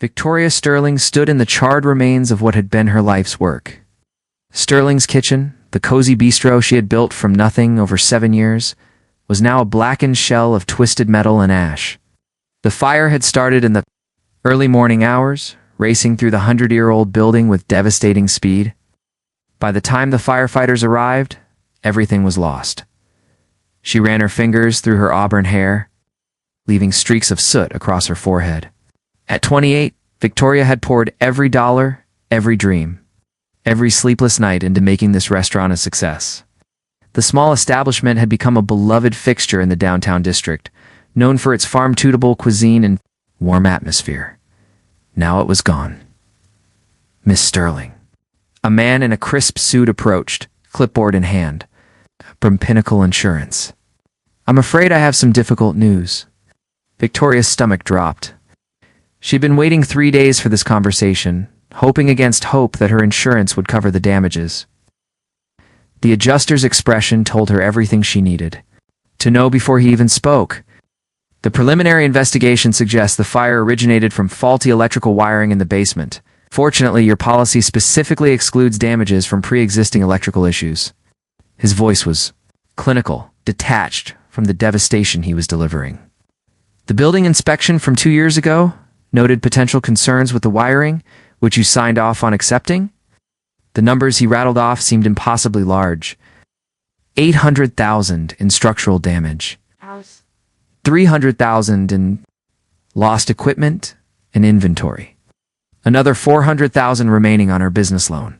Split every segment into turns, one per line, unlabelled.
Victoria Sterling stood in the charred remains of what had been her life's work. Sterling's kitchen, the cozy bistro she had built from nothing over 7 years, was now a blackened shell of twisted metal and ash. The fire had started in the early morning hours, racing through the 100-year-old building with devastating speed. By the time the firefighters arrived, everything was lost. She ran her fingers through her auburn hair, leaving streaks of soot across her forehead. At 28, Victoria had poured every dollar, every dream, every sleepless night into making this restaurant a success. The small establishment had become a beloved fixture in the downtown district, known for its farm-to-table cuisine and warm atmosphere. Now it was gone. Miss Sterling. A man in a crisp suit approached, clipboard in hand, from Pinnacle Insurance. "I'm afraid I have some difficult news." Victoria's stomach dropped. She'd been waiting 3 days for this conversation, hoping against hope that her insurance would cover the damages. The adjuster's expression told her everything she needed to know before he even spoke. "The preliminary investigation suggests the fire originated from faulty electrical wiring in the basement. Fortunately, your policy specifically excludes damages from pre-existing electrical issues." His voice was clinical, detached from the devastation he was delivering. "The building inspection from 2 years ago noted potential concerns with the wiring, which you signed off on accepting?" The numbers he rattled off seemed impossibly large. 800,000 in structural damage. 300,000 in lost equipment and inventory. Another 400,000 remaining on her business loan.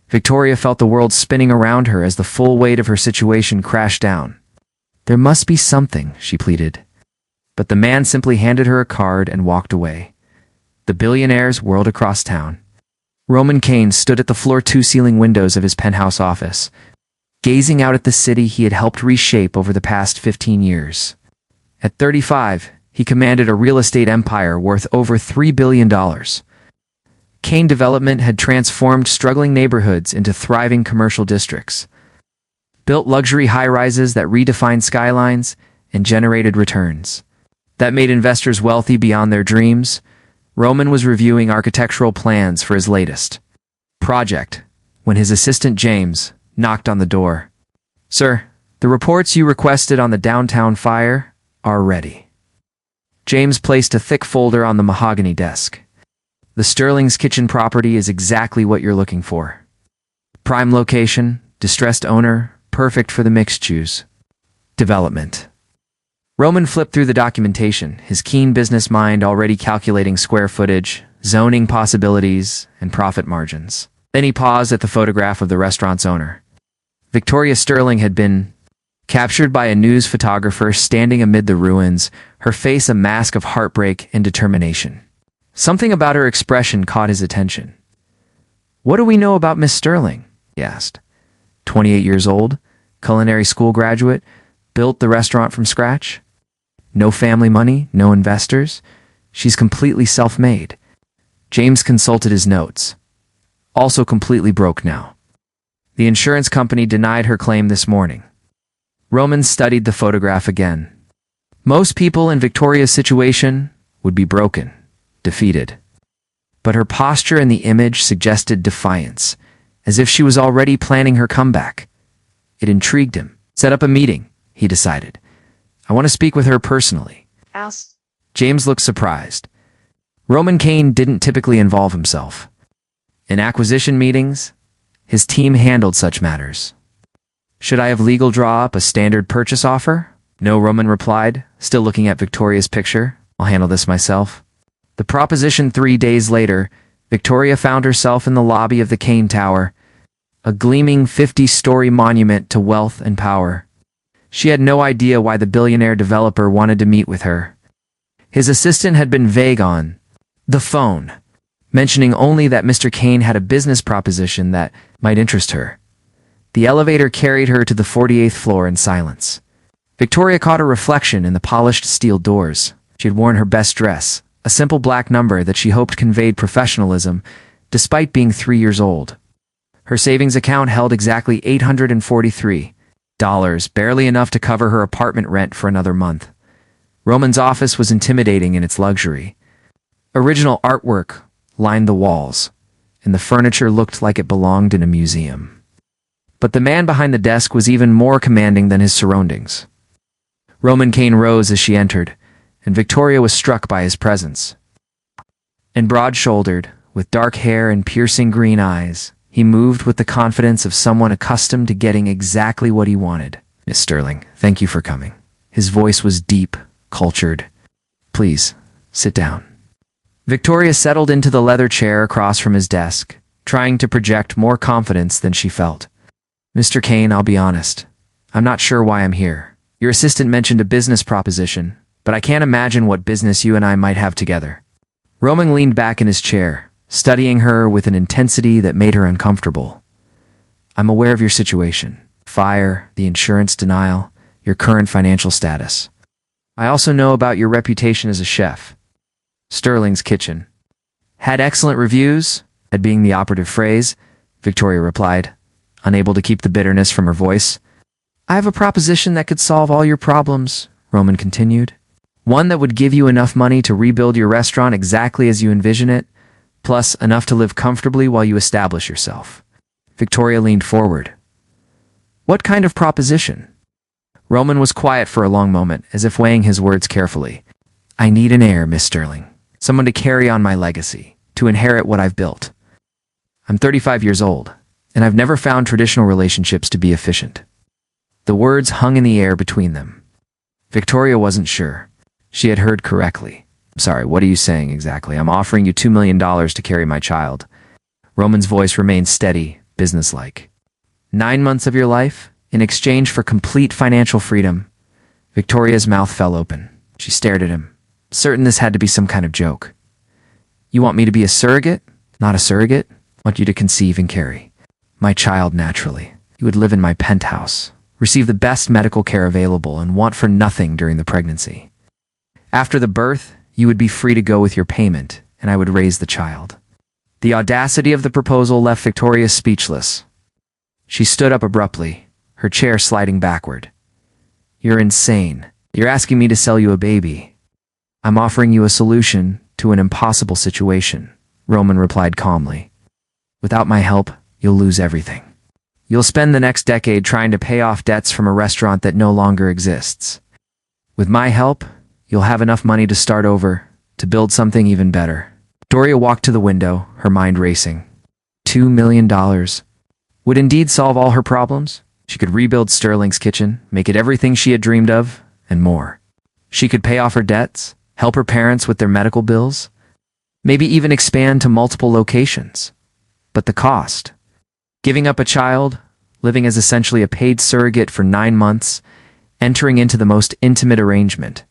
Victoria felt the world spinning around her as the full weight of her situation crashed down. "There must be something," she pleaded. But the man simply handed her a card and walked away. The Billionaire's whirled across town. Roman Kane stood at the floor-to-ceiling windows of his penthouse office, gazing out at the city he had helped reshape over the past 15 years. At 35, he commanded a real estate empire worth over $3 billion. Kane Development had transformed struggling neighborhoods into thriving commercial districts, built luxury high-rises that redefined skylines and generated returns that made investors wealthy beyond their dreams. Roman was reviewing architectural plans for his latest project when his assistant James knocked on the door. "Sir, the reports you requested on the downtown fire are ready." James placed a thick folder on the mahogany desk. "The Sterling's kitchen property is exactly what you're looking for. Prime location, distressed owner, perfect for the mixed-use development." Roman flipped through the documentation, his keen business mind already calculating square footage, zoning possibilities, and profit margins. Then he paused at the photograph of the restaurant's owner. Victoria Sterling had been captured by a news photographer standing amid the ruins, her face a mask of heartbreak and determination. Something about her expression caught his attention. "What do we know about Miss Sterling?" he asked. 28 years old, culinary school graduate, built the restaurant from scratch. No family money, no investors. She's completely self-made. James consulted his notes. Also completely broke now. The insurance company denied her claim this morning. Roman studied the photograph again. Most people in Victoria's situation would be broken, defeated. But her posture in the image suggested defiance, as if she was already planning her comeback. It intrigued him. "Set up a meeting," he decided. "I want to speak with her personally." James looked surprised. Roman Kane didn't typically involve himself in acquisition meetings. His team handled such matters. "Should I have legal draw up a standard purchase offer?" "No," Roman replied, still looking at Victoria's picture. "I'll handle this myself." The proposition 3 days later, Victoria found herself in the lobby of the Kane Tower, a gleaming 50-story monument to wealth and power. She had no idea why the billionaire developer wanted to meet with her. His assistant had been vague on the phone, mentioning only that Mr. Kane had a business proposition that might interest her. The elevator carried her to the 48th floor in silence. Victoria caught her reflection in the polished steel doors. She had worn her best dress, a simple black number that she hoped conveyed professionalism, despite being 3 years old. Her savings account held exactly $843, barely enough to cover her apartment rent for another month. Roman's office was intimidating in its luxury. Original artwork lined the walls, and the furniture looked like it belonged in a museum. But the man behind the desk was even more commanding than his surroundings. Roman Kane rose as she entered, and Victoria was struck by his presence. And broad-shouldered, with dark hair and piercing green eyes, he moved with the confidence of someone accustomed to getting exactly what he wanted. "Miss Sterling, thank you for coming." His voice was deep, cultured. "Please, sit down." Victoria settled into the leather chair across from his desk, trying to project more confidence than she felt. "Mr. Kane, I'll be honest. I'm not sure why I'm here. Your assistant mentioned a business proposition, but I can't imagine what business you and I might have together." Roman leaned back in his chair, studying her with an intensity that made her uncomfortable. "I'm aware of your situation. Fire, the insurance denial, your current financial status. I also know about your reputation as a chef. Sterling's Kitchen had excellent reviews," that being the operative phrase, Victoria replied, unable to keep the bitterness from her voice. "I have a proposition that could solve all your problems," Roman continued. "One that would give you enough money to rebuild your restaurant exactly as you envision it, plus enough to live comfortably while you establish yourself." Victoria leaned forward. "What kind of proposition?" Roman was quiet for a long moment, as if weighing his words carefully. "I need an heir, Miss Sterling. Someone to carry on my legacy, to inherit what I've built. I'm 35 years old, and I've never found traditional relationships to be efficient." The words hung in the air between them. Victoria wasn't sure. She had heard correctly. "I'm sorry, what are you saying exactly? I'm offering you $2 million to carry my child." Roman's voice remained steady, businesslike. 9 months of your life, in exchange for complete financial freedom." Victoria's mouth fell open. She stared at him, certain this had to be some kind of joke. "You want me to be a surrogate? Not a surrogate. I want you to conceive and carry my child naturally. You would live in my penthouse, receive the best medical care available, and want for nothing during the pregnancy. After the birth, you would be free to go with your payment, and I would raise the child." The audacity of the proposal left Victoria speechless. She stood up abruptly, her chair sliding backward. "You're insane. You're asking me to sell you a baby." "I'm offering you a solution to an impossible situation," Roman replied calmly. "Without my help, you'll lose everything. You'll spend the next decade trying to pay off debts from a restaurant that no longer exists. With my help, you'll have enough money to start over, to build something even better." Victoria walked to the window, her mind racing. $2 million would indeed solve all her problems. She could rebuild Sterling's Kitchen, make it everything she had dreamed of, and more. She could pay off her debts, help her parents with their medical bills, maybe even expand to multiple locations. But the cost? Giving up a child, living as essentially a paid surrogate for 9 months, entering into the most intimate arrangement,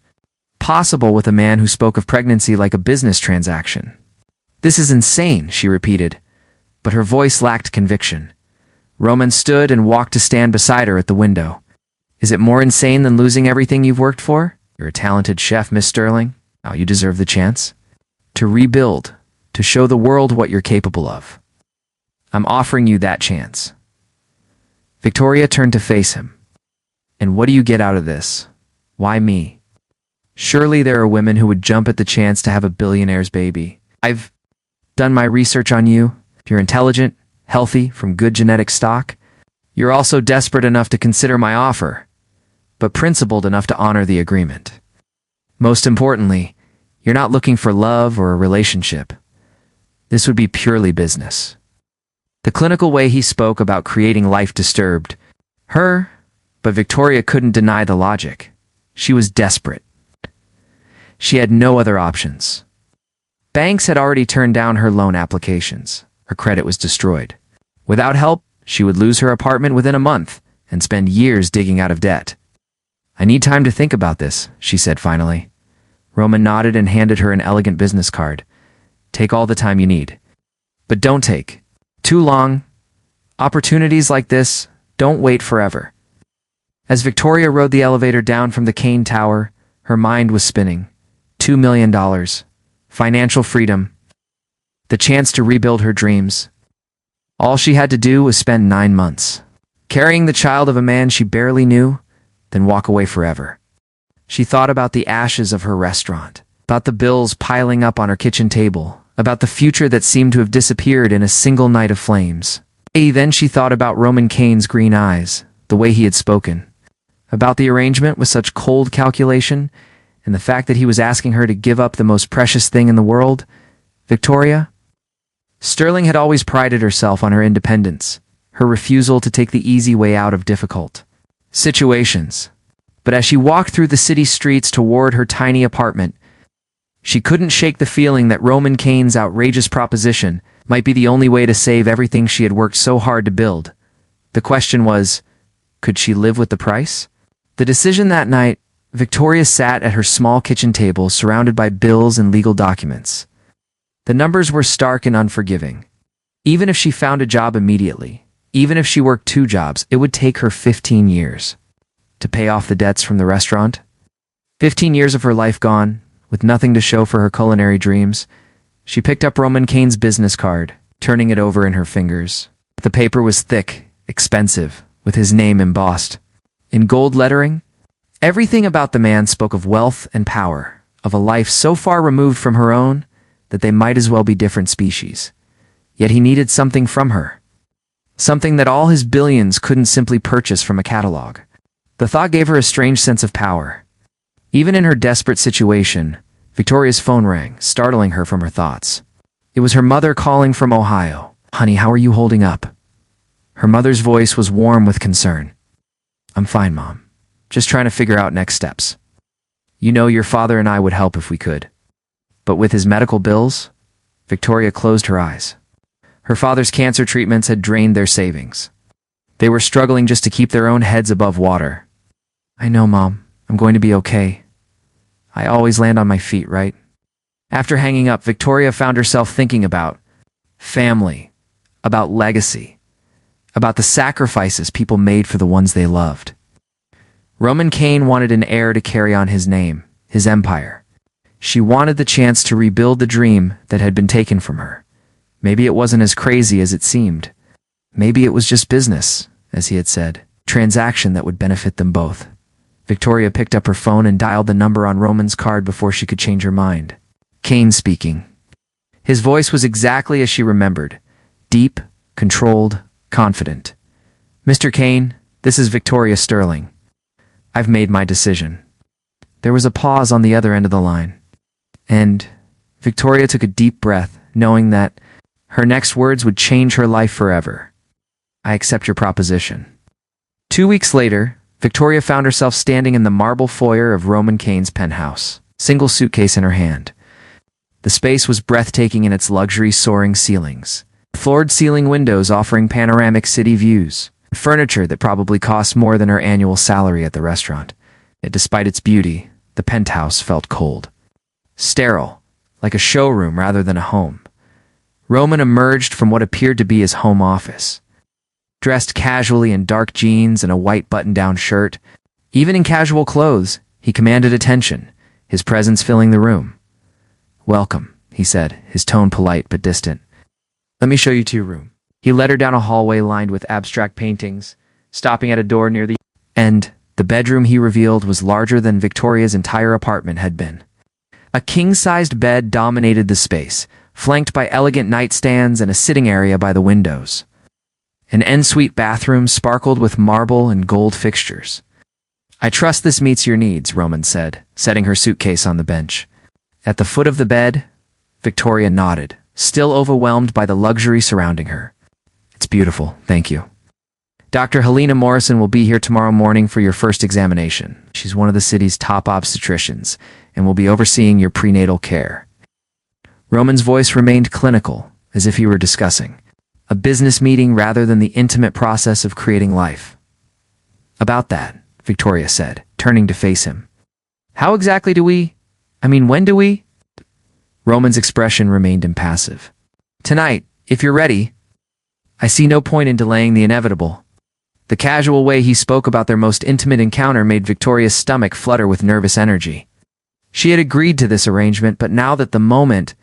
possible with a man who spoke of pregnancy like a business transaction. "This is insane," she repeated, but her voice lacked conviction. Roman stood and walked to stand beside her at the window. "Is it more insane than losing everything you've worked for? You're a talented chef, Miss Sterling. Now you deserve the chance to rebuild, to show the world what you're capable of. I'm offering you that chance." Victoria turned to face him. "And what do you get out of this? Why me? Surely there are women who would jump at the chance to have a billionaire's baby. I've done my research on you. You're intelligent, healthy, from good genetic stock. You're also desperate enough to consider my offer, but principled enough to honor the agreement. Most importantly, you're not looking for love or a relationship. This would be purely business." The clinical way he spoke about creating life disturbed her, but Victoria couldn't deny the logic. She was desperate. She had no other options. Banks had already turned down her loan applications. Her credit was destroyed. Without help, she would lose her apartment within a month and spend years digging out of debt. "I need time to think about this," she said finally. Roman nodded and handed her an elegant business card. "Take all the time you need. But don't take too long. Opportunities like this don't wait forever." As Victoria rode the elevator down from the Kane Tower, her mind was spinning. $2 million. Financial freedom. The chance to rebuild her dreams. All she had to do was spend 9 months carrying the child of a man she barely knew, then walk away forever. She thought about the ashes of her restaurant, about the bills piling up on her kitchen table, about the future that seemed to have disappeared in a single night of flames. Then she thought about Roman Kane's green eyes, the way he had spoken, about the arrangement with such cold calculation, and the fact that he was asking her to give up the most precious thing in the world, Victoria. Sterling had always prided herself on her independence, her refusal to take the easy way out of difficult situations. But as she walked through the city streets toward her tiny apartment, she couldn't shake the feeling that Roman Kane's outrageous proposition might be the only way to save everything she had worked so hard to build. The question was, could she live with the price? The decision that night, Victoria sat at her small kitchen table surrounded by bills and legal documents. The numbers were stark and unforgiving. Even if she found a job immediately, even if she worked 2 jobs, it would take her 15 years to pay off the debts from the restaurant. 15 years of her life gone, with nothing to show for her culinary dreams. She picked up Roman Kane's business card, turning it over in her fingers. The paper was thick, expensive, with his name embossed. In gold lettering, everything about the man spoke of wealth and power, of a life so far removed from her own that they might as well be different species. Yet he needed something from her. Something that all his billions couldn't simply purchase from a catalog. The thought gave her a strange sense of power. Even in her desperate situation, Victoria's phone rang, startling her from her thoughts. It was her mother calling from Ohio. "Honey, how are you holding up?" Her mother's voice was warm with concern. "I'm fine, Mom. Just trying to figure out next steps. You know, your father and I would help if we could." But with his medical bills, Victoria closed her eyes. Her father's cancer treatments had drained their savings. They were struggling just to keep their own heads above water. "I know, Mom. I'm going to be okay. I always land on my feet, right?" After hanging up, Victoria found herself thinking about family, about legacy, about the sacrifices people made for the ones they loved. Roman Kane wanted an heir to carry on his name, his empire. She wanted the chance to rebuild the dream that had been taken from her. Maybe it wasn't as crazy as it seemed. Maybe it was just business, as he had said, transaction that would benefit them both. Victoria picked up her phone and dialed the number on Roman's card before she could change her mind. Kane speaking. His voice was exactly as she remembered. Deep, controlled, confident. "Mr. Kane, this is Victoria Sterling. I've made my decision." There was a pause on the other end of the line. And Victoria took a deep breath, knowing that her next words would change her life forever. "I accept your proposition." 2 weeks later, Victoria found herself standing in the marble foyer of Roman Kane's penthouse, single suitcase in her hand. The space was breathtaking in its luxury soaring ceilings, floored-ceiling windows offering panoramic city views, furniture that probably cost more than her annual salary at the restaurant. Yet despite its beauty, the penthouse felt cold. Sterile, like a showroom rather than a home. Roman emerged from what appeared to be his home office. Dressed casually in dark jeans and a white button-down shirt, even in casual clothes, he commanded attention, his presence filling the room. "Welcome," he said, his tone polite but distant. "Let me show you to your room." He led her down a hallway lined with abstract paintings, stopping at a door near the end. The bedroom he revealed was larger than Victoria's entire apartment had been. A king-sized bed dominated the space, flanked by elegant nightstands and a sitting area by the windows. An ensuite bathroom sparkled with marble and gold fixtures. "I trust this meets your needs," Roman said, setting her suitcase on the bench. At the foot of the bed, Victoria nodded, still overwhelmed by the luxury surrounding her. "It's beautiful, thank you. Dr. Helena Morrison will be here tomorrow morning for your first examination. She's one of the city's top obstetricians and will be overseeing your prenatal care." Roman's voice remained clinical, as if he were discussing a business meeting rather than the intimate process of creating life. "About that," Victoria said, turning to face him. When do we?" Roman's expression remained impassive. "Tonight, if you're ready. I see no point in delaying the inevitable." The casual way he spoke about their most intimate encounter made Victoria's stomach flutter with nervous energy. She had agreed to this arrangement, but now that the moment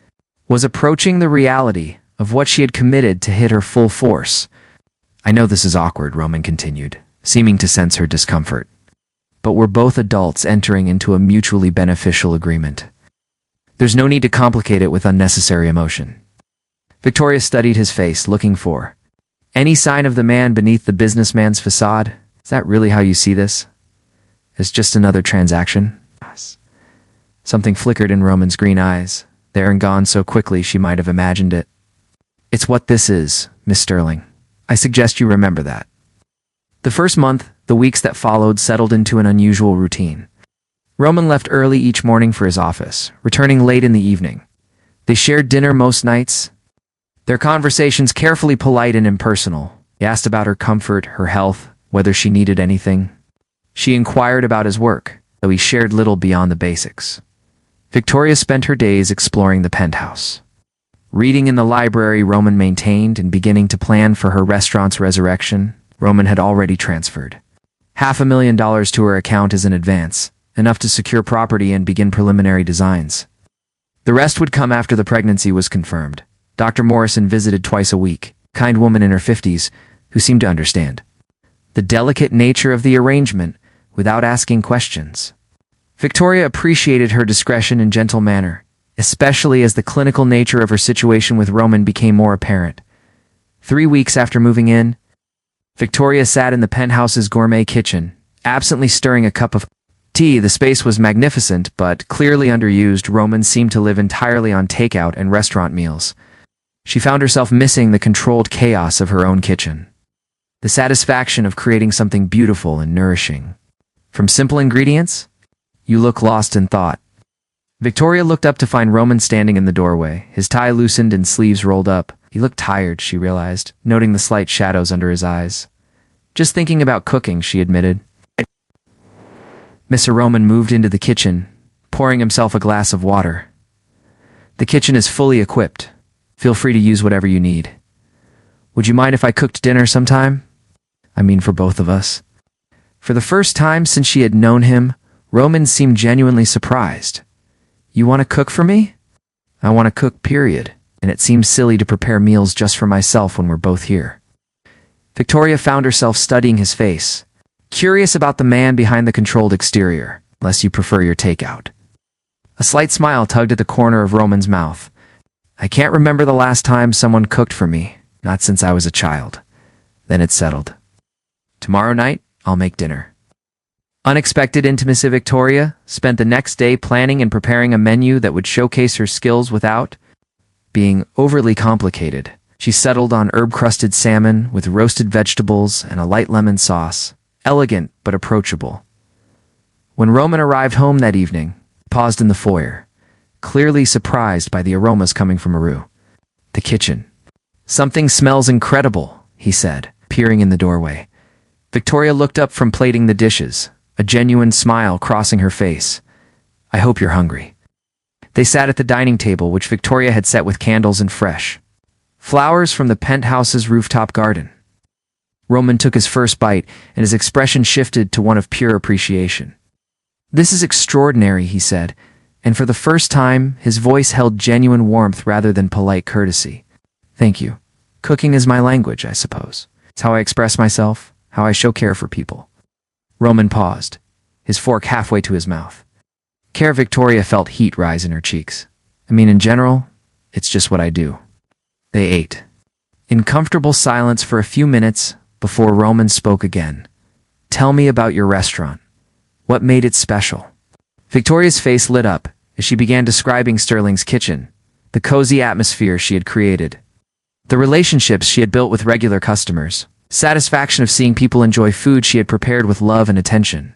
was approaching, the reality of what she had committed to hit her full force. "I know this is awkward," Roman continued, seeming to sense her discomfort. "But we're both adults entering into a mutually beneficial agreement. There's no need to complicate it with unnecessary emotion. Victoria studied his face, looking for any sign of the man beneath the businessman's facade. Is that really how you see this? As just another transaction? Something flickered in Roman's green eyes, there and gone so quickly she might have imagined it. It's what this is, Miss Sterling. I suggest you remember that. The first month, the weeks that followed settled into an unusual routine. Roman left early each morning for his office, returning late in the evening. They shared dinner most nights, their conversations carefully polite and impersonal. He asked about her comfort, her health, whether she needed anything. She inquired about his work, though he shared little beyond the basics. Victoria spent her days exploring the penthouse. Reading in the library Roman maintained and beginning to plan for her restaurant's resurrection. Roman had already transferred $500,000 to her account as an advance, enough to secure property and begin preliminary designs. The rest would come after the pregnancy was confirmed. Dr. Morrison visited twice a week, kind woman in her 50s, who seemed to understand the delicate nature of the arrangement without asking questions. Victoria appreciated her discretion and gentle manner, especially as the clinical nature of her situation with Roman became more apparent. 3 weeks after moving in, Victoria sat in the penthouse's gourmet kitchen, absently stirring a cup of tea. The space was magnificent, but clearly underused. Roman seemed to live entirely on takeout and restaurant meals. She found herself missing the controlled chaos of her own kitchen, the satisfaction of creating something beautiful and nourishing. From simple ingredients, you look lost in thought. Victoria looked up to find Roman standing in the doorway, his tie loosened and sleeves rolled up. He looked tired, she realized, noting the slight shadows under his eyes. Just thinking about cooking, she admitted. Mr. Roman moved into the kitchen, pouring himself a glass of water. The kitchen is fully equipped. Feel free to use whatever you need. Would you mind if I cooked dinner sometime? I mean, for both of us. For the first time since she had known him, Roman seemed genuinely surprised. You want to cook for me? I want to cook, period. And it seems silly to prepare meals just for myself when we're both here. Victoria found herself studying his face, curious about the man behind the controlled exterior, unless you prefer your takeout. A slight smile tugged at the corner of Roman's mouth. I can't remember the last time someone cooked for me, not since I was a child. Then it settled. Tomorrow night, I'll make dinner. Unexpected intimacy. Victoria spent the next day planning and preparing a menu that would showcase her skills without being overly complicated. She settled on herb-crusted salmon with roasted vegetables and a light lemon sauce, elegant but approachable. When Roman arrived home that evening, he paused in the foyer, clearly surprised by the aromas coming from the kitchen. Something smells incredible, he said, peering in the doorway. Victoria looked up from plating the dishes, a genuine smile crossing her face. I hope you're hungry. They sat at the dining table, which Victoria had set with candles and fresh flowers from the penthouse's rooftop garden. Roman took his first bite, and his expression shifted to one of pure appreciation. This is extraordinary, he said, and for the first time, his voice held genuine warmth rather than polite courtesy. Thank you. Cooking is my language, I suppose. It's how I express myself, how I show care for people. Roman paused, his fork halfway to his mouth. Care. Victoria felt heat rise in her cheeks. I mean, in general, it's just what I do. They ate in comfortable silence for a few minutes before Roman spoke again. Tell me about your restaurant. What made it special? Victoria's face lit up as she began describing Sterling's kitchen, the cozy atmosphere she had created, the relationships she had built with regular customers, satisfaction of seeing people enjoy food she had prepared with love and attention.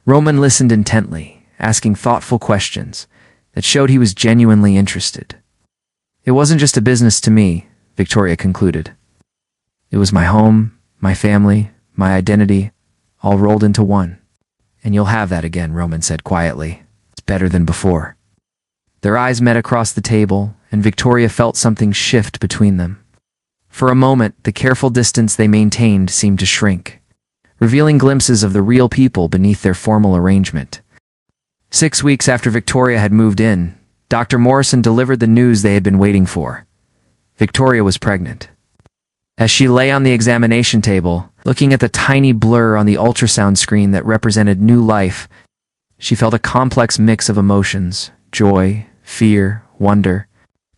Roman listened intently, asking thoughtful questions that showed he was genuinely interested. It wasn't just a business to me, Victoria concluded. It was my home, my family, my identity, all rolled into one. And you'll have that again, Roman said quietly. It's better than before. Their eyes met across the table, and Victoria felt something shift between them. For a moment, the careful distance they maintained seemed to shrink, revealing glimpses of the real people beneath their formal arrangement. 6 weeks after Victoria had moved in, Dr. Morrison delivered the news they had been waiting for. Victoria was pregnant. As she lay on the examination table, looking at the tiny blur on the ultrasound screen that represented new life, she felt a complex mix of emotions, joy, fear, wonder,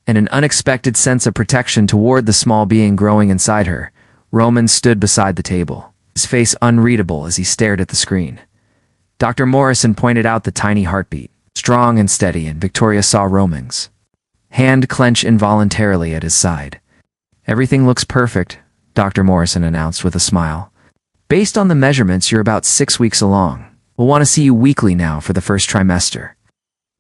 and an unexpected sense of protection toward the small being growing inside her. Roman stood beside the table, his face unreadable as he stared at the screen. Dr. Morrison pointed out the tiny heartbeat, strong and steady, and Victoria saw Roman's hand clench involuntarily at his side. "Everything looks perfect," Dr. Morrison announced with a smile. "Based on the measurements, you're about 6 weeks along. We'll want to see you weekly now for the first trimester."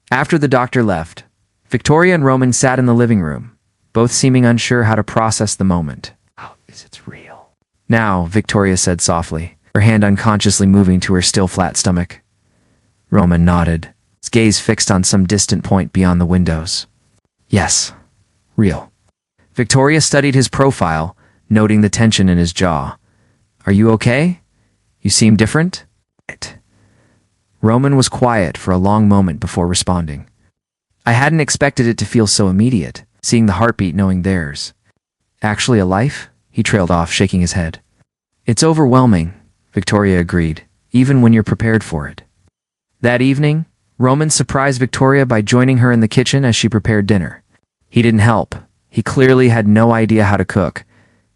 After the doctor left, Victoria and Roman sat in the living room, both seeming unsure how to process the moment. "How is it real?" "Now," Victoria said softly, her hand unconsciously moving to her still flat stomach. Roman nodded, his gaze fixed on some distant point beyond the windows. "Yes, real." Victoria studied his profile, noting the tension in his jaw. "Are you okay? You seem different?" Roman was quiet for a long moment before responding. "I hadn't expected it to feel so immediate, seeing the heartbeat knowing theirs." "Actually a life?" he trailed off, shaking his head. "It's overwhelming," Victoria agreed, "even when you're prepared for it." That evening, Roman surprised Victoria by joining her in the kitchen as she prepared dinner. He didn't help. He clearly had no idea how to cook,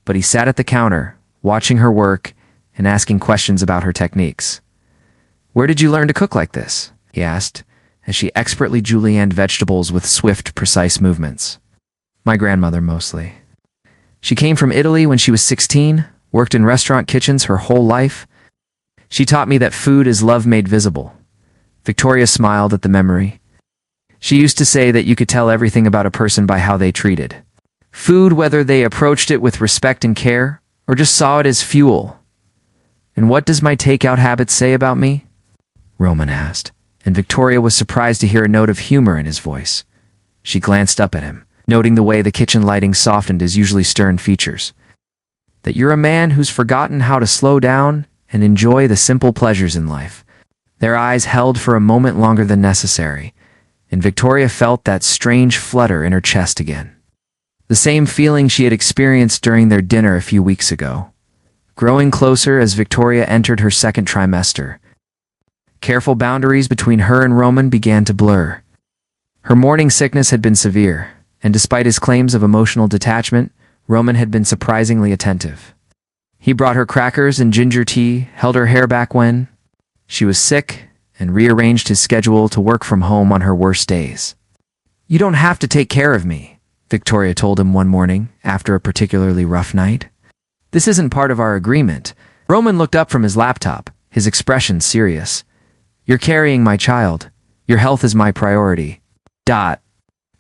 but he sat at the counter, watching her work and asking questions about her techniques. "Where did you learn to cook like this?" he asked, as she expertly julienned vegetables with swift, precise movements. "My grandmother, mostly. She came from Italy when she was 16, worked in restaurant kitchens her whole life. She taught me that food is love made visible." Victoria smiled at the memory. "She used to say that you could tell everything about a person by how they treated food, whether they approached it with respect and care, or just saw it as fuel." "And what does my takeout habits say about me?" Roman asked, and Victoria was surprised to hear a note of humor in his voice. She glanced up at him, noting the way the kitchen lighting softened his usually stern features. "That you're a man who's forgotten how to slow down and enjoy the simple pleasures in life." Their eyes held for a moment longer than necessary, and Victoria felt that strange flutter in her chest again. The same feeling she had experienced during their dinner a few weeks ago, growing closer as Victoria entered her second trimester. Careful boundaries between her and Roman began to blur. Her morning sickness had been severe, and despite his claims of emotional detachment, Roman had been surprisingly attentive. He brought her crackers and ginger tea, held her hair back when she was sick, and rearranged his schedule to work from home on her worst days. "You don't have to take care of me," Victoria told him one morning after a particularly rough night. "This isn't part of our agreement." Roman looked up from his laptop, his expression serious. "You're carrying my child. Your health is my priority.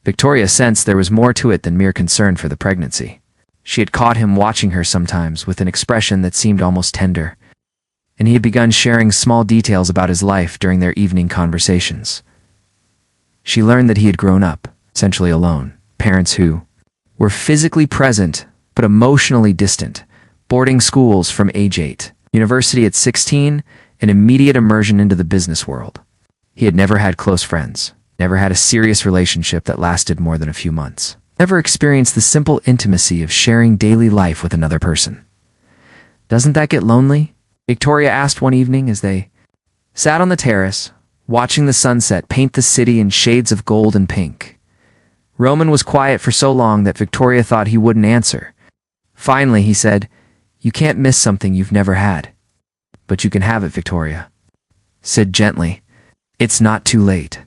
Victoria sensed there was more to it than mere concern for the pregnancy. She had caught him watching her sometimes with an expression that seemed almost tender, and he had begun sharing small details about his life during their evening conversations. She learned that he had grown up, essentially alone, parents who were physically present but emotionally distant, boarding schools from age 8, university at 16, and immediate immersion into the business world. He had never had close friends, never had a serious relationship that lasted more than a few months, never experienced the simple intimacy of sharing daily life with another person. "Doesn't that get lonely?" Victoria asked one evening as they sat on the terrace, watching the sunset paint the city in shades of gold and pink. Roman was quiet for so long that Victoria thought he wouldn't answer. Finally, he said, "You can't miss something you've never had." "But you can have it," Victoria said gently. "It's not too late."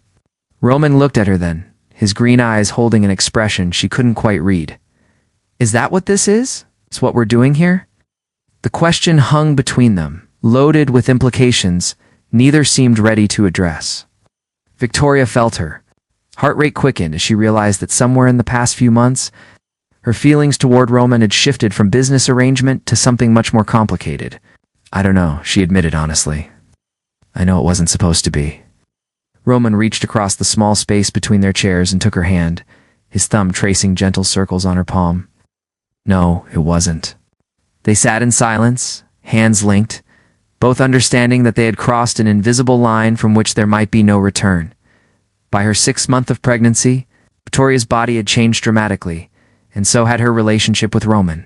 Roman looked at her then, his green eyes holding an expression she couldn't quite read. "Is that what this is? Is what we're doing here?" The question hung between them, loaded with implications neither seemed ready to address. Victoria felt her heart rate quickened as she realized that somewhere in the past few months, her feelings toward Roman had shifted from business arrangement to something much more complicated. "I don't know," she admitted honestly. "I know it wasn't supposed to be." Roman reached across the small space between their chairs and took her hand, his thumb tracing gentle circles on her palm. "No, it wasn't." They sat in silence, hands linked, both understanding that they had crossed an invisible line from which there might be no return. By her 6th month of pregnancy, Victoria's body had changed dramatically, and so had her relationship with Roman.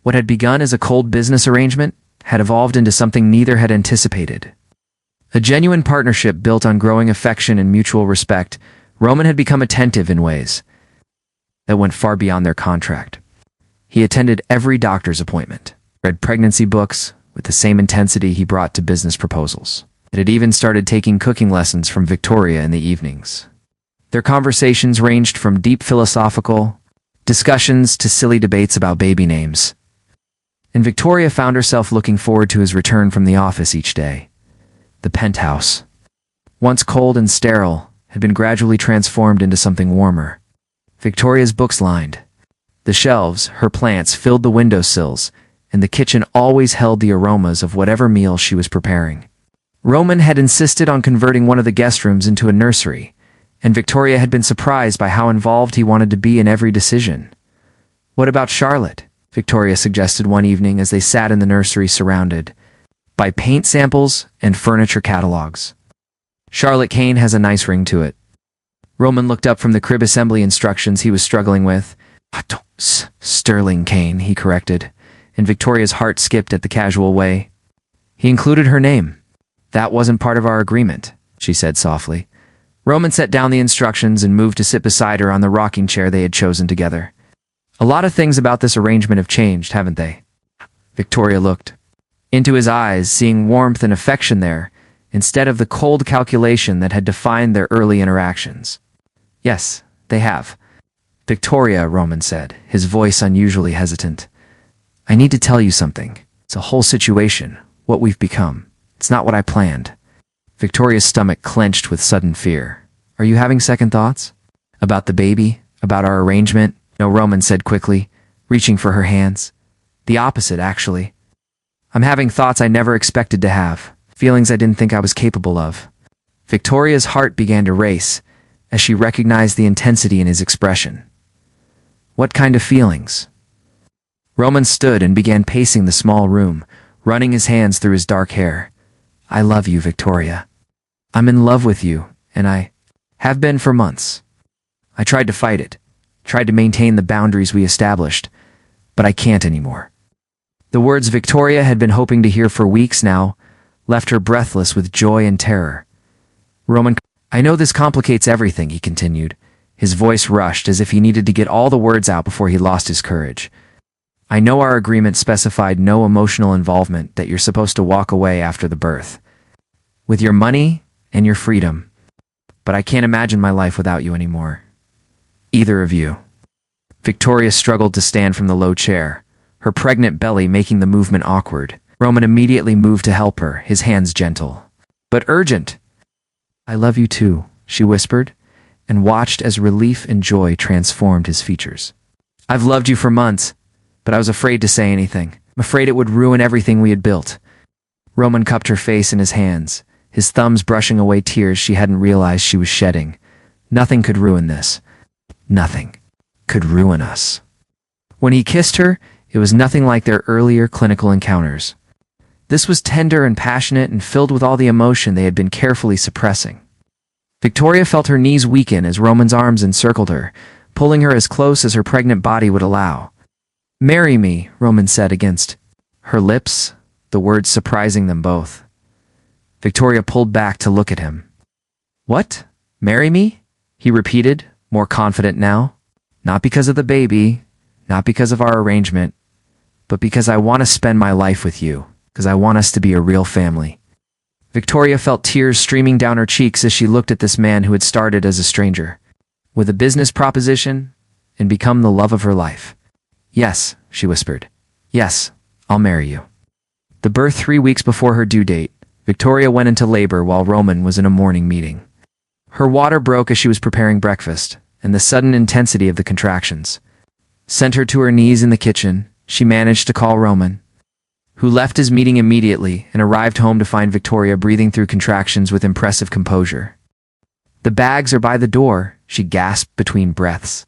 What had begun as a cold business arrangement had evolved into something neither had anticipated. A genuine partnership built on growing affection and mutual respect, Roman had become attentive in ways that went far beyond their contract. He attended every doctor's appointment, read pregnancy books with the same intensity he brought to business proposals. It had even started taking cooking lessons from Victoria in the evenings. Their conversations ranged from deep philosophical discussions to silly debates about baby names. And Victoria found herself looking forward to his return from the office each day. The penthouse, once cold and sterile, had been gradually transformed into something warmer. Victoria's books lined the shelves, her plants filled the windowsills, and the kitchen always held the aromas of whatever meal she was preparing. Roman had insisted on converting one of the guest rooms into a nursery, and Victoria had been surprised by how involved he wanted to be in every decision. "What about Charlotte?" Victoria suggested one evening as they sat in the nursery surrounded by paint samples and furniture catalogs. "Charlotte Kane has a nice ring to it." Roman looked up from the crib assembly instructions he was struggling with. "Sterling Kane," he corrected, and Victoria's heart skipped at the casual way. "He included her name." "That wasn't part of our agreement," she said softly. Roman set down the instructions and moved to sit beside her on the rocking chair they had chosen together. "A lot of things about this arrangement have changed, haven't they?" Victoria looked into his eyes, seeing warmth and affection there, instead of the cold calculation that had defined their early interactions. "Yes, they have." "Victoria," Roman said, his voice unusually hesitant. "I need to tell you something. It's a whole situation, what we've become. It's not what I planned." Victoria's stomach clenched with sudden fear. "Are you having second thoughts? About the baby? About our arrangement?" "No," Roman said quickly, reaching for her hands. "The opposite, actually. I'm having thoughts I never expected to have, feelings I didn't think I was capable of." Victoria's heart began to race as she recognized the intensity in his expression. "What kind of feelings?" Roman stood and began pacing the small room, running his hands through his dark hair. "I love you, Victoria. I'm in love with you, and I have been for months. I tried to fight it, tried to maintain the boundaries we established, but I can't anymore." The words Victoria had been hoping to hear for weeks now left her breathless with joy and terror. "Roman, I know this complicates everything," he continued. His voice rushed as if he needed to get all the words out before he lost his courage. "I know our agreement specified no emotional involvement, that you're supposed to walk away after the birth, with your money and your freedom. But I can't imagine my life without you anymore. Either of you." Victoria struggled to stand from the low chair, her pregnant belly making the movement awkward. Roman immediately moved to help her, his hands gentle, but urgent. "I love you too," she whispered, and watched as relief and joy transformed his features. "I've loved you for months, but I was afraid to say anything. I'm afraid it would ruin everything we had built." Roman cupped her face in his hands, his thumbs brushing away tears she hadn't realized she was shedding. "Nothing could ruin this. Nothing could ruin us." When he kissed her, it was nothing like their earlier clinical encounters. This was tender and passionate and filled with all the emotion they had been carefully suppressing. Victoria felt her knees weaken as Roman's arms encircled her, pulling her as close as her pregnant body would allow. "Marry me," Roman said against her lips, the words surprising them both. Victoria pulled back to look at him. "What? Marry me?" he repeated, more confident now. "Not because of the baby, not because of our arrangement, but because I want to spend my life with you, because I want us to be a real family." Victoria felt tears streaming down her cheeks as she looked at this man who had started as a stranger, with a business proposition, and become the love of her life. "Yes," she whispered. "Yes, I'll marry you." The birth 3 weeks before her due date, Victoria went into labor while Roman was in a morning meeting. Her water broke as she was preparing breakfast, and the sudden intensity of the contractions sent her to her knees in the kitchen. She managed to call Roman, who left his meeting immediately and arrived home to find Victoria breathing through contractions with impressive composure. "The bags are by the door," she gasped between breaths.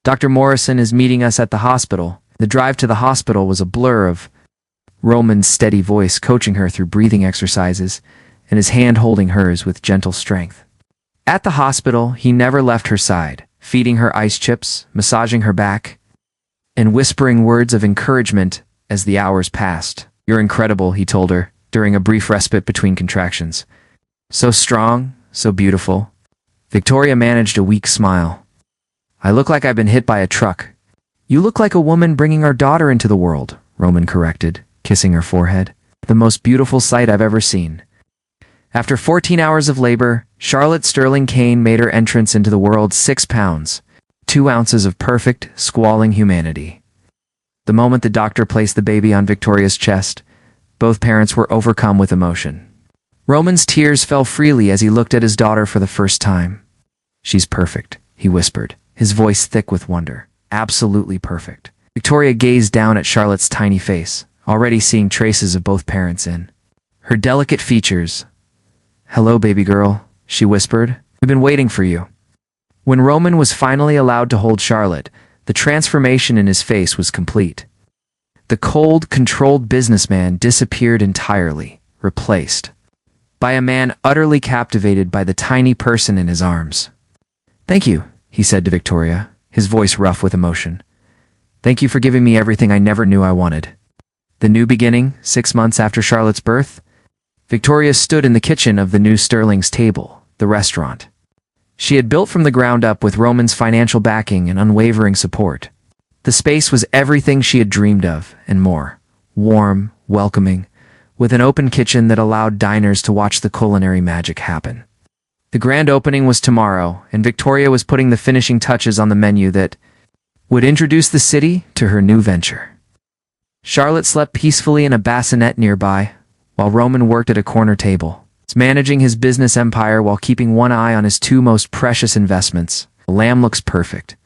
"Dr. Morrison is meeting us at the hospital." The drive to the hospital was a blur of Roman's steady voice coaching her through breathing exercises, and his hand holding hers with gentle strength. At the hospital, he never left her side, feeding her ice chips, massaging her back, and whispering words of encouragement as the hours passed. "You're incredible," he told her, during a brief respite between contractions. "So strong, so beautiful." Victoria managed a weak smile. I look like I've been hit by a truck. You look like a woman bringing our daughter into the world, Roman corrected, kissing her forehead. The most beautiful sight I've ever seen. After 14 hours of labor, Charlotte Sterling Kane made her entrance into the world. 6 pounds, 2 ounces of perfect, squalling humanity. The moment the doctor placed the baby on Victoria's chest, both parents were overcome with emotion. Roman's tears fell freely as he looked at his daughter for the first time. She's perfect, he whispered, his voice thick with wonder. Absolutely perfect. Victoria gazed down at Charlotte's tiny face, already seeing traces of both parents in her delicate features. Hello, baby girl, she whispered. We've been waiting for you. When Roman was finally allowed to hold Charlotte, the transformation in his face was complete. The cold, controlled businessman disappeared entirely, replaced by a man utterly captivated by the tiny person in his arms. Thank you, he said to Victoria, his voice rough with emotion. Thank you for giving me everything I never knew I wanted. The new beginning, 6 months after Charlotte's birth, Victoria stood in the kitchen of the new Sterling's Table, the restaurant. She had built from the ground up with Roman's financial backing and unwavering support. The space was everything she had dreamed of, and more. Warm, welcoming, with an open kitchen that allowed diners to watch the culinary magic happen. The grand opening was tomorrow, and Victoria was putting the finishing touches on the menu that would introduce the city to her new venture. Charlotte slept peacefully in a bassinet nearby, while Roman worked at a corner table, managing his business empire while keeping one eye on his 2 most precious investments. The lamb looks perfect,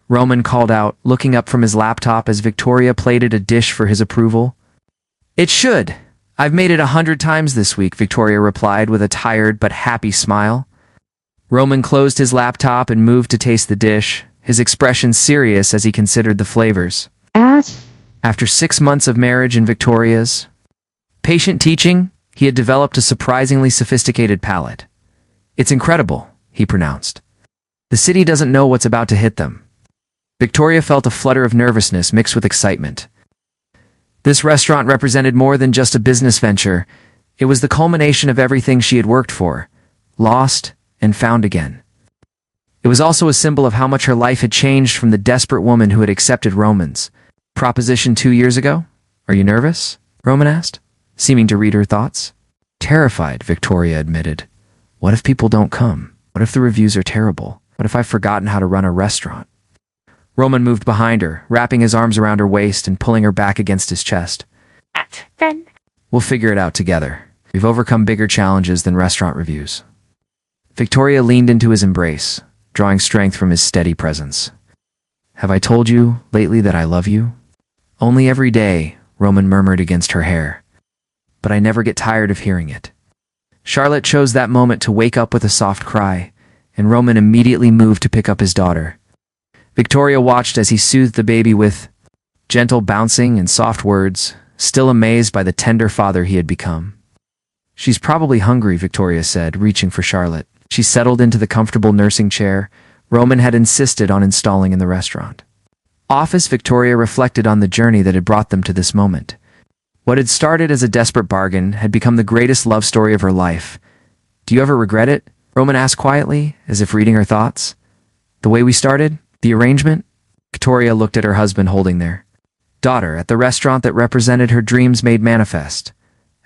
Roman called out, looking up from his laptop as Victoria plated a dish for his approval. It should. I've made it 100 times this week, Victoria replied with a tired but happy smile. Roman closed his laptop and moved to taste the dish, his expression serious as he considered the flavors. After 6 months of marriage and Victoria's patient teaching, he had developed a surprisingly sophisticated palate. It's incredible, he pronounced. The city doesn't know what's about to hit them. Victoria felt a flutter of nervousness mixed with excitement. This restaurant represented more than just a business venture. It was the culmination of everything she had worked for, lost, and found again. It was also a symbol of how much her life had changed from the desperate woman who had accepted Roman's proposition 2 years ago. Are you nervous? Roman asked, seeming to read her thoughts. Terrified, Victoria admitted. What if people don't come? What if the reviews are terrible? What if I've forgotten how to run a restaurant? Roman moved behind her, wrapping his arms around her waist and pulling her back against his chest. Then we'll figure it out together. We've overcome bigger challenges than restaurant reviews. Victoria leaned into his embrace, drawing strength from his steady presence. Have I told you lately that I love you? Only every day, Roman murmured against her hair. But I never get tired of hearing it. Charlotte chose that moment to wake up with a soft cry, and Roman immediately moved to pick up his daughter. Victoria watched as he soothed the baby with gentle bouncing and soft words, still amazed by the tender father he had become. She's probably hungry, Victoria said, reaching for Charlotte. She settled into the comfortable nursing chair Roman had insisted on installing in the restaurant. Office Victoria reflected on the journey that had brought them to this moment. What had started as a desperate bargain had become the greatest love story of her life. Do you ever regret it? Roman asked quietly, as if reading her thoughts. The way we started? The arrangement? Victoria looked at her husband holding their daughter at the restaurant that represented her dreams made manifest,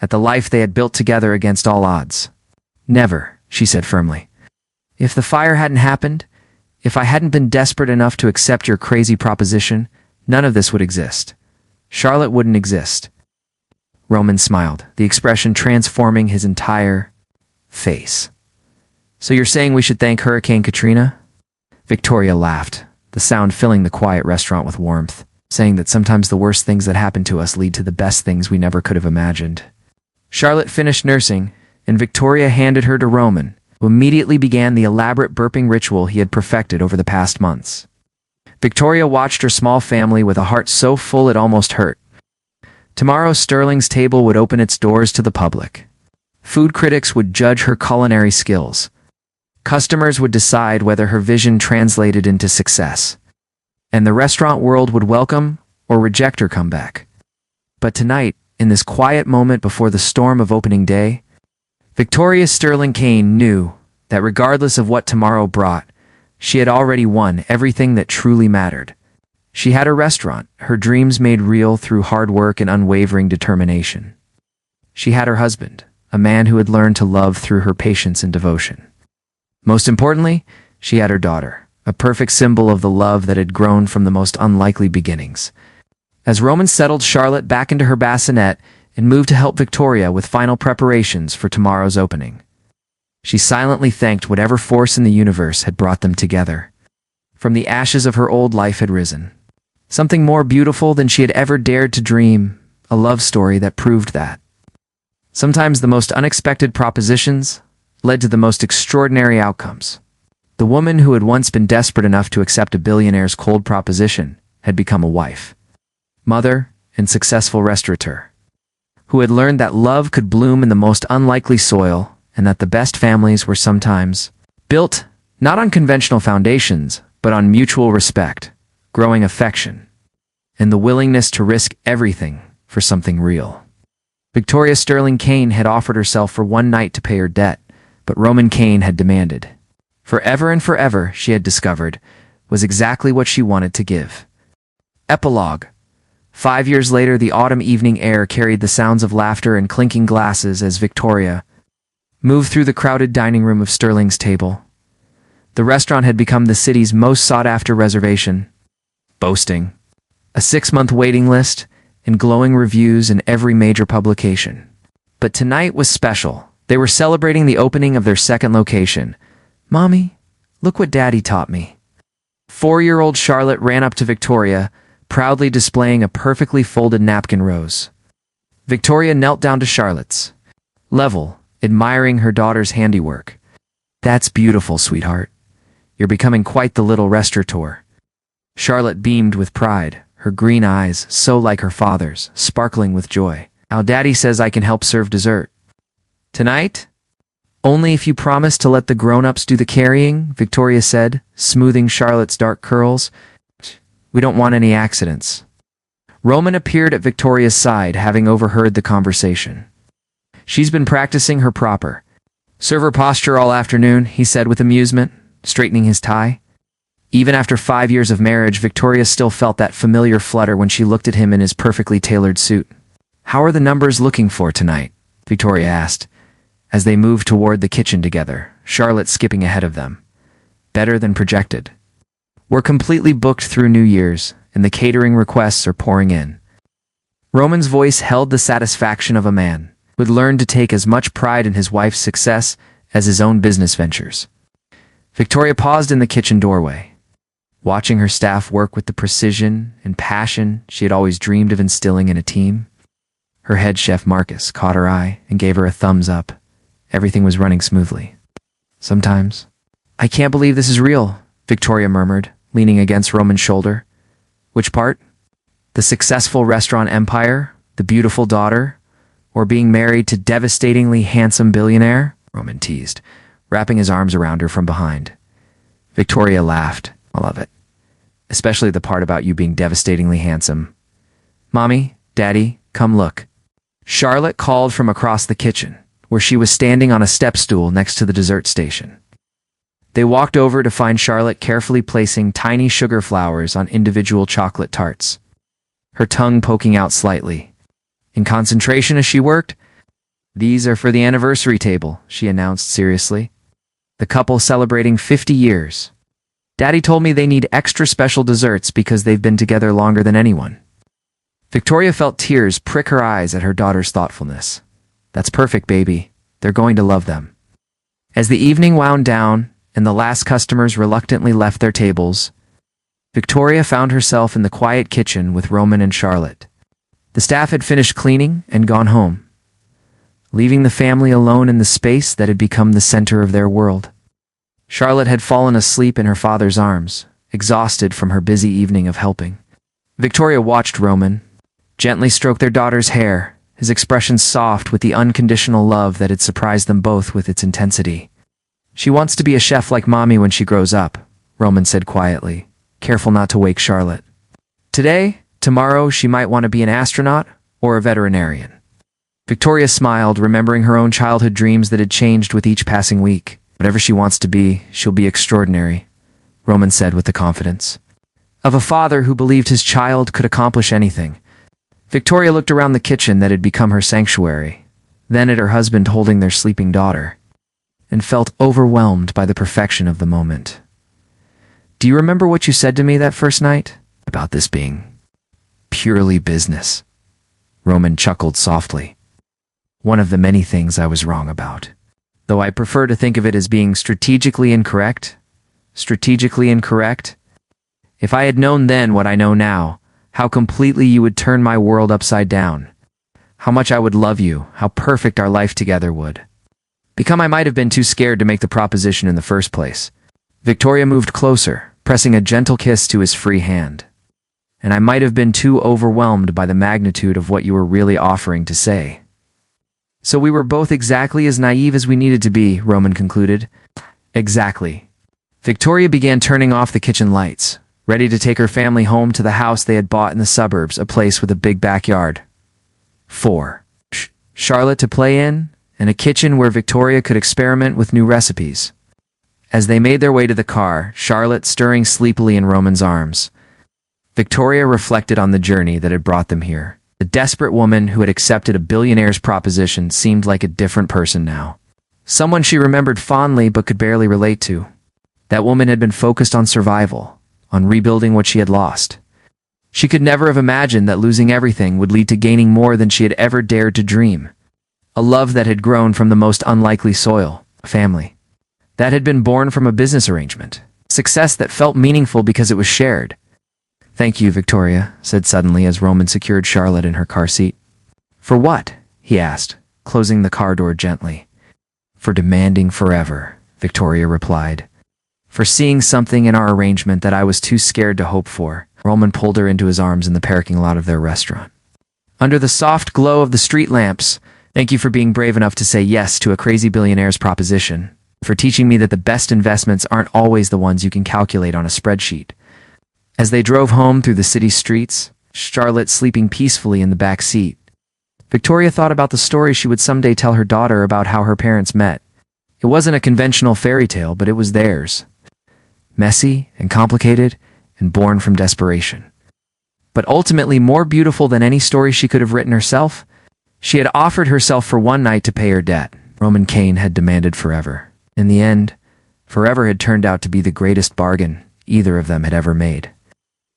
at the life they had built together against all odds. Never, she said firmly. If the fire hadn't happened, if I hadn't been desperate enough to accept your crazy proposition, none of this would exist. Charlotte wouldn't exist. Roman smiled, the expression transforming his entire face. So you're saying we should thank Hurricane Katrina? Victoria laughed, the sound filling the quiet restaurant with warmth, saying that sometimes the worst things that happen to us lead to the best things we never could have imagined. Charlotte finished nursing, and Victoria handed her to Roman, who immediately began the elaborate burping ritual he had perfected over the past months. Victoria watched her small family with a heart so full it almost hurt. Tomorrow, Sterling's Table would open its doors to the public. Food critics would judge her culinary skills. Customers would decide whether her vision translated into success. And the restaurant world would welcome or reject her comeback. But tonight, in this quiet moment before the storm of opening day, Victoria Sterling Kane knew that regardless of what tomorrow brought, she had already won everything that truly mattered. She had her restaurant, her dreams made real through hard work and unwavering determination. She had her husband, a man who had learned to love through her patience and devotion. Most importantly, she had her daughter, a perfect symbol of the love that had grown from the most unlikely beginnings. As Roman settled Charlotte back into her bassinet and moved to help Victoria with final preparations for tomorrow's opening, she silently thanked whatever force in the universe had brought them together. From the ashes of her old life had risen something more beautiful than she had ever dared to dream, a love story that proved that sometimes the most unexpected propositions led to the most extraordinary outcomes. The woman who had once been desperate enough to accept a billionaire's cold proposition had become a wife, mother, and successful restaurateur, who had learned that love could bloom in the most unlikely soil and that the best families were sometimes built not on conventional foundations, but on mutual respect, growing affection, and the willingness to risk everything for something real. Victoria Sterling Kane had offered herself for one night to pay her debt, but Roman Kane had demanded. Forever and forever, she had discovered, was exactly what she wanted to give. Epilogue. 5 years later, the autumn evening air carried the sounds of laughter and clinking glasses as Victoria moved through the crowded dining room of Sterling's table. The restaurant had become the city's most sought-after reservation, boasting a 6-month waiting list and glowing reviews in every major publication. But tonight was special. They were celebrating the opening of their second location. "Mommy, look what Daddy taught me." 4-year-old Charlotte ran up to Victoria, proudly displaying a perfectly folded napkin rose. Victoria knelt down to Charlotte's level, admiring her daughter's handiwork. "That's beautiful, sweetheart. You're becoming quite the little restaurateur." Charlotte beamed with pride, her green eyes, so like her father's, sparkling with joy. "Now Daddy says I can help serve dessert." "Tonight? Only if you promise to let the grown-ups do the carrying," Victoria said, smoothing Charlotte's dark curls. "We don't want any accidents." Roman appeared at Victoria's side, having overheard the conversation. "She's been practicing her proper server posture all afternoon," he said with amusement, straightening his tie. Even after 5 years of marriage, Victoria still felt that familiar flutter when she looked at him in his perfectly tailored suit. "How are the numbers looking for tonight?" Victoria asked, as they moved toward the kitchen together, Charlotte skipping ahead of them. "Better than projected. We're completely booked through New Year's, and the catering requests are pouring in." Roman's voice held the satisfaction of a man who had learned to take as much pride in his wife's success as his own business ventures. Victoria paused in the kitchen doorway, watching her staff work with the precision and passion she had always dreamed of instilling in a team. Her head chef Marcus caught her eye and gave her a thumbs up. Everything was running smoothly. "Sometimes, I can't believe this is real," Victoria murmured, leaning against Roman's shoulder. "Which part? The successful restaurant empire, the beautiful daughter, or being married to devastatingly handsome billionaire?" Roman teased, wrapping his arms around her from behind. Victoria laughed. "I love it. Especially the part about you being devastatingly handsome." "Mommy, Daddy, come look." Charlotte called from across the kitchen, where she was standing on a step stool next to the dessert station. They walked over to find Charlotte carefully placing tiny sugar flowers on individual chocolate tarts, her tongue poking out slightly. In concentration as she worked. "These are for the anniversary table," she announced seriously. "The couple celebrating 50 years. Daddy told me they need extra special desserts because they've been together longer than anyone." Victoria felt tears prick her eyes at her daughter's thoughtfulness. "That's perfect, baby. They're going to love them." As the evening wound down and the last customers reluctantly left their tables, Victoria found herself in the quiet kitchen with Roman and Charlotte. The staff had finished cleaning and gone home, leaving the family alone in the space that had become the center of their world. Charlotte had fallen asleep in her father's arms, exhausted from her busy evening of helping. Victoria watched Roman gently stroke their daughter's hair, his expression soft with the unconditional love that had surprised them both with its intensity. "She wants to be a chef like Mommy when she grows up," Roman said quietly, careful not to wake Charlotte. "Today, tomorrow, she might want to be an astronaut or a veterinarian." Victoria smiled, remembering her own childhood dreams that had changed with each passing week. Whatever she wants to be, she'll be extraordinary, Roman said with the confidence of a father who believed his child could accomplish anything. Victoria looked around the kitchen that had become her sanctuary, then at her husband holding their sleeping daughter, and felt overwhelmed by the perfection of the moment. Do you remember what you said to me that first night? About this being purely business. Roman chuckled softly. One of the many things I was wrong about. Though I prefer to think of it as being strategically incorrect. Strategically incorrect? If I had known then what I know now, how completely you would turn my world upside down. How much I would love you, how perfect our life together would become. I might have been too scared to make the proposition in the first place. Victoria moved closer, pressing a gentle kiss to his free hand. And I might have been too overwhelmed by the magnitude of what you were really offering to say. So we were both exactly as naive as we needed to be, Roman concluded. Exactly. Victoria began turning off the kitchen lights, ready to take her family home to the house they had bought in the suburbs, a place with a big backyard. 4. Charlotte to play in, and a kitchen where Victoria could experiment with new recipes. As they made their way to the car, Charlotte stirring sleepily in Roman's arms, Victoria reflected on the journey that had brought them here. The desperate woman who had accepted a billionaire's proposition seemed like a different person now. Someone she remembered fondly but could barely relate to. That woman had been focused on survival, on rebuilding what she had lost. She could never have imagined that losing everything would lead to gaining more than she had ever dared to dream. A love that had grown from the most unlikely soil, a family. That had been born from a business arrangement. Success that felt meaningful because it was shared. Thank you, Victoria, said suddenly as Roman secured Charlotte in her car seat. For what? He asked, closing the car door gently. For demanding forever, Victoria replied. For seeing something in our arrangement that I was too scared to hope for. Roman pulled her into his arms in the parking lot of their restaurant. Under the soft glow of the street lamps, thank you for being brave enough to say yes to a crazy billionaire's proposition. For teaching me that the best investments aren't always the ones you can calculate on a spreadsheet. As they drove home through the city streets, Charlotte sleeping peacefully in the back seat, Victoria thought about the story she would someday tell her daughter about how her parents met. It wasn't a conventional fairy tale, but it was theirs. Messy and complicated and born from desperation. But ultimately more beautiful than any story she could have written herself. She had offered herself for one night to pay her debt. Roman Kane had demanded forever. In the end, forever had turned out to be the greatest bargain either of them had ever made.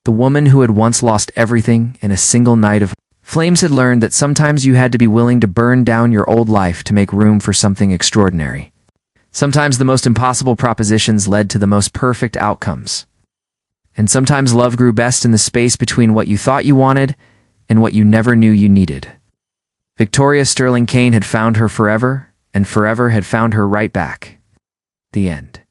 The woman who had once lost everything in a single night of flames had learned that sometimes you had to be willing to burn down your old life to make room for something extraordinary. Sometimes the most impossible propositions led to the most perfect outcomes. And sometimes love grew best in the space between what you thought you wanted and what you never knew you needed. Victoria Sterling Kane had found her forever, and forever had found her right back. The end.